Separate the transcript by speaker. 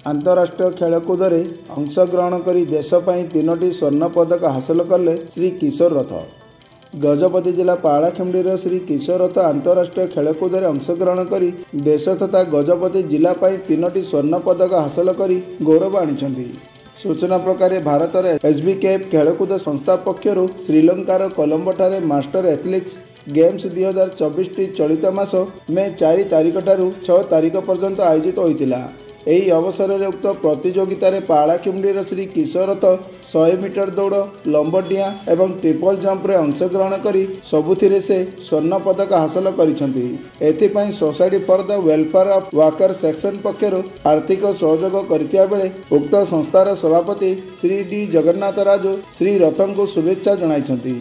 Speaker 1: आंतरराष्ट्रीय खेलकूद में अंशग्रहण कर देश पर 3टी स्वर्ण पदक हासिल कले श्री किशोर रथ। गजपति जिला पालाखिमडीर श्री किशोर रथ आंतरराष्ट्रीय खेलकूद में अंशग्रहण कर देश तथा गजपति जिला पर 3टी स्वर्ण पदक हासिल कर गौरव आनी। सूचना प्रकार भारत SBKF खेलकूद संस्था पक्षर श्रीलंकार कोलंबो ठारे मास्टर एथलेटिक्स गेम्स 2024 टी चलित मास मे 4 तारिख ठारू 6 तारिख पर्यंत आयोजित होता। ଏହି ଅବସରରେ ଉକ୍ତ ପ୍ରତିଯୋଗିତାରେ ପାଳାଖିମୁଣ୍ଡିର ଶ୍ରୀ କିଶୋର ରଥ 100 ମିଟର ଦୌଡ଼, ଲମ୍ବ ଡିଆଁ ଏବଂ ଟ୍ରିପଲ୍ ଜମ୍ପରେ ଅଂଶଗ୍ରହଣ କରି ସବୁଥିରେ ସେ ସ୍ୱର୍ଣ୍ଣ ପଦକ ହାସଲ କରିଛନ୍ତି। ଏଥିପାଇଁ society for the welfare of worker section ପକ୍ଷରୁ ଆର୍ଥିକ ସହଯୋଗ କରିଥିବା ବେଳେ ଉକ୍ତ ସଂସ୍ଥାର ସଭାପତି ଶ୍ରୀ ଡି ଜଗନ୍ନାଥ ରାଜୁ ଶ୍ରୀ ରଥଙ୍କୁ ଶୁଭେଚ୍ଛା ଜଣାଇଛନ୍ତି।